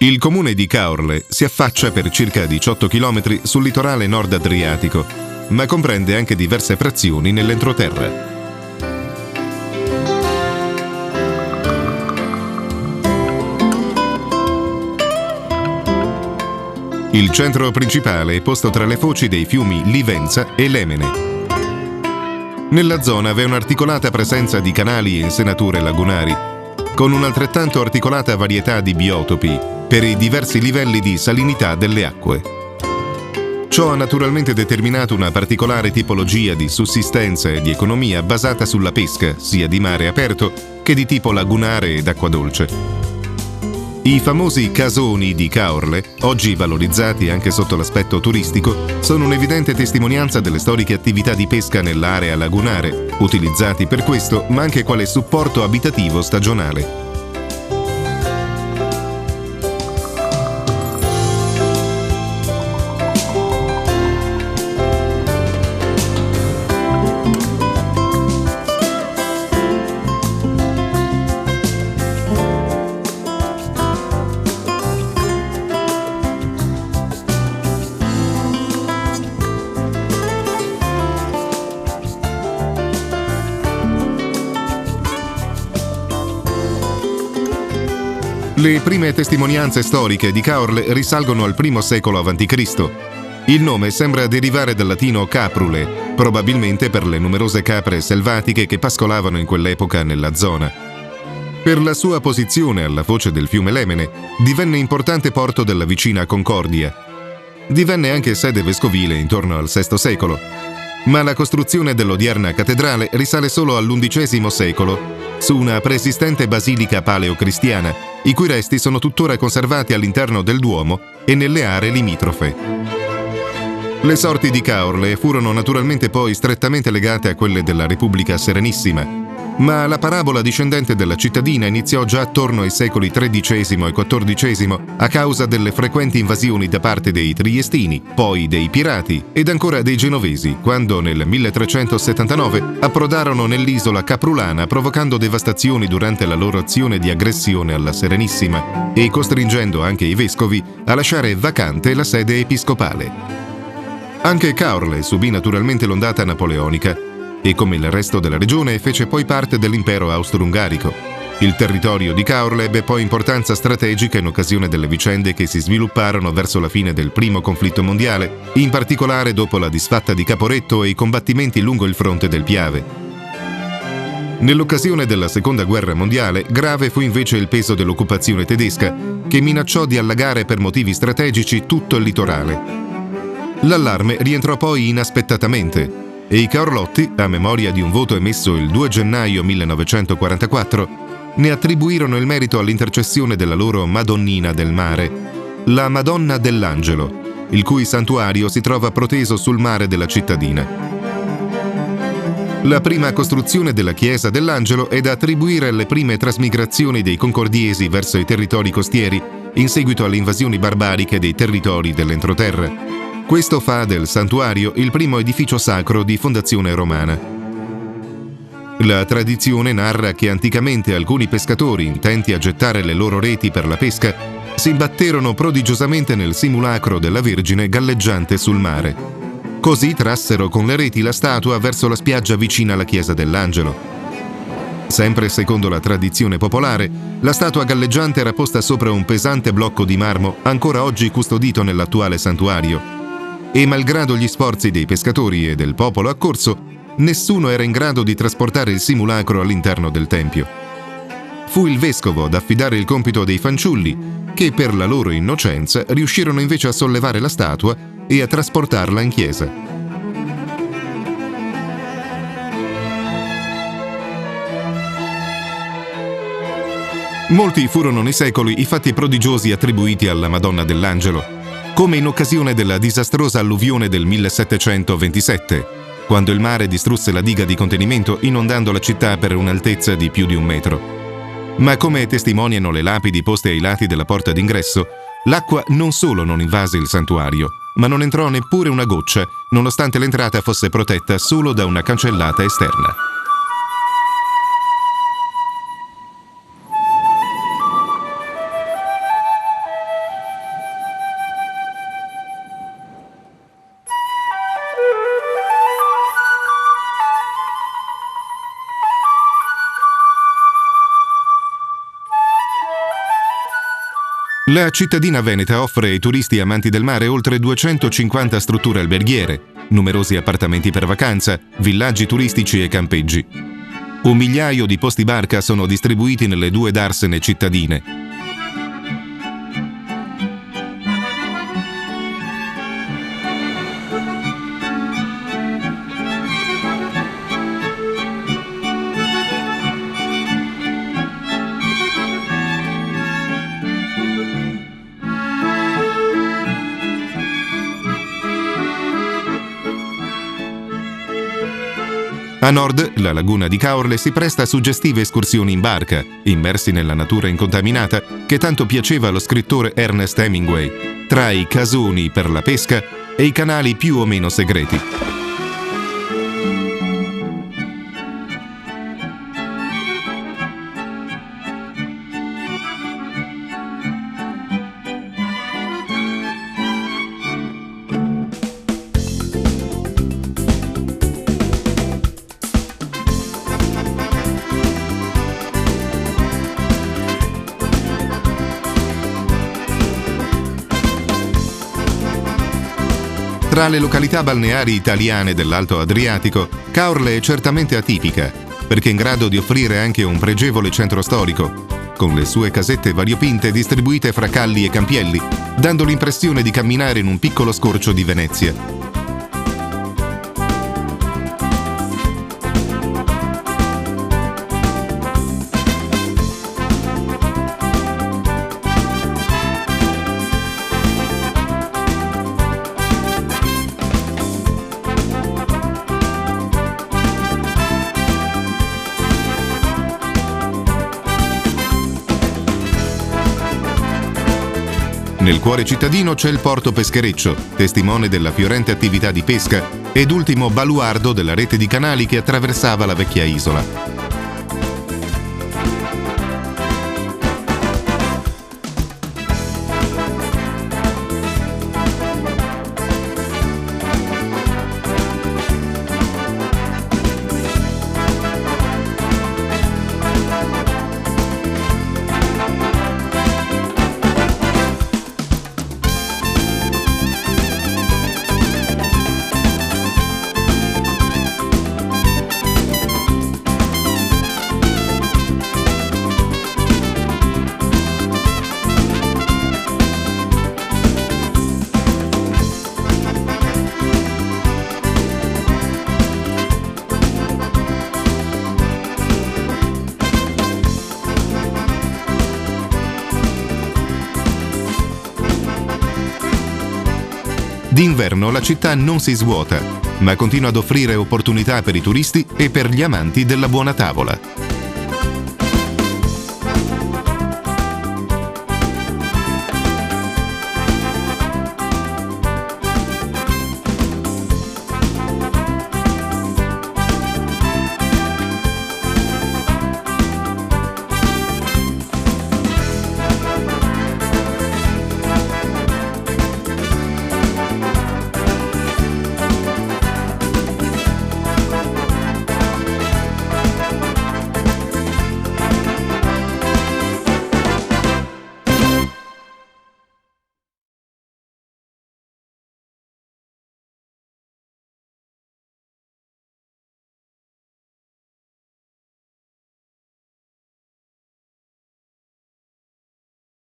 Il comune di Caorle si affaccia per circa 18 km sul litorale nord adriatico, ma comprende anche diverse frazioni nell'entroterra. Il centro principale è posto tra le foci dei fiumi Livenza e Lemene. Nella zona vi è un'articolata presenza di canali e insenature lagunari, con un'altrettanto articolata varietà di biotopi per i diversi livelli di salinità delle acque. Ciò ha naturalmente determinato una particolare tipologia di sussistenza e di economia basata sulla pesca, sia di mare aperto che di tipo lagunare ed acqua dolce. I famosi casoni di Caorle, oggi valorizzati anche sotto l'aspetto turistico, sono un'evidente testimonianza delle storiche attività di pesca nell'area lagunare, utilizzati per questo ma anche quale supporto abitativo stagionale. Le prime testimonianze storiche di Caorle risalgono al I secolo a.C. Il nome sembra derivare dal latino caprule, probabilmente per le numerose capre selvatiche che pascolavano in quell'epoca nella zona. Per la sua posizione alla foce del fiume Lemene, divenne importante porto della vicina Concordia. Divenne anche sede vescovile intorno al VI secolo, ma la costruzione dell'odierna cattedrale risale solo all'XI secolo, su una preesistente basilica paleocristiana, i cui resti sono tuttora conservati all'interno del Duomo e nelle aree limitrofe. Le sorti di Caorle furono naturalmente poi strettamente legate a quelle della Repubblica Serenissima, ma la parabola discendente della cittadina iniziò già attorno ai secoli XIII e XIV a causa delle frequenti invasioni da parte dei Triestini, poi dei Pirati ed ancora dei Genovesi, quando nel 1379 approdarono nell'isola caprulana provocando devastazioni durante la loro azione di aggressione alla Serenissima e costringendo anche i vescovi a lasciare vacante la sede episcopale. Anche Caorle subì naturalmente l'ondata napoleonica e come il resto della regione fece poi parte dell'impero austro-ungarico. Il territorio di Caorle ebbe poi importanza strategica in occasione delle vicende che si svilupparono verso la fine del primo conflitto mondiale, in particolare dopo la disfatta di Caporetto e i combattimenti lungo il fronte del Piave. Nell'occasione della Seconda Guerra Mondiale, grave fu invece il peso dell'occupazione tedesca, che minacciò di allagare per motivi strategici tutto il litorale. L'allarme rientrò poi inaspettatamente, e i Caorlotti, a memoria di un voto emesso il 2 gennaio 1944, ne attribuirono il merito all'intercessione della loro Madonnina del Mare, la Madonna dell'Angelo, il cui santuario si trova proteso sul mare della cittadina. La prima costruzione della chiesa dell'Angelo è da attribuire alle prime trasmigrazioni dei concordiesi verso i territori costieri in seguito alle invasioni barbariche dei territori dell'entroterra. Questo fa del santuario il primo edificio sacro di fondazione romana. La tradizione narra che anticamente alcuni pescatori, intenti a gettare le loro reti per la pesca, si imbatterono prodigiosamente nel simulacro della Vergine galleggiante sul mare. Così trassero con le reti la statua verso la spiaggia vicina alla chiesa dell'Angelo. Sempre secondo la tradizione popolare, la statua galleggiante era posta sopra un pesante blocco di marmo ancora oggi custodito nell'attuale santuario. E malgrado gli sforzi dei pescatori e del popolo accorso, nessuno era in grado di trasportare il simulacro all'interno del tempio. Fu il vescovo ad affidare il compito dei fanciulli, che per la loro innocenza riuscirono invece a sollevare la statua e a trasportarla in chiesa. Molti furono nei secoli i fatti prodigiosi attribuiti alla Madonna dell'Angelo, come in occasione della disastrosa alluvione del 1727, quando il mare distrusse la diga di contenimento inondando la città per un'altezza di più di 1 metro. Ma come testimoniano le lapidi poste ai lati della porta d'ingresso, l'acqua non solo non invase il santuario, ma non entrò neppure una goccia, nonostante l'entrata fosse protetta solo da una cancellata esterna. La cittadina veneta offre ai turisti amanti del mare oltre 250 strutture alberghiere, numerosi appartamenti per vacanza, villaggi turistici e campeggi. 1.000.000 di posti barca sono distribuiti nelle 2 darsene cittadine. A nord, la laguna di Caorle si presta a suggestive escursioni in barca, immersi nella natura incontaminata che tanto piaceva allo scrittore Ernest Hemingway, tra i casoni per la pesca e i canali più o meno segreti. Tra le località balneari italiane dell'Alto Adriatico, Caorle è certamente atipica, perché è in grado di offrire anche un pregevole centro storico, con le sue casette variopinte distribuite fra calli e campielli, dando l'impressione di camminare in un piccolo scorcio di Venezia. Nel cuore cittadino c'è il porto peschereccio, testimone della fiorente attività di pesca ed ultimo baluardo della rete di canali che attraversava la vecchia isola. D'inverno la città non si svuota, ma continua ad offrire opportunità per i turisti e per gli amanti della buona tavola.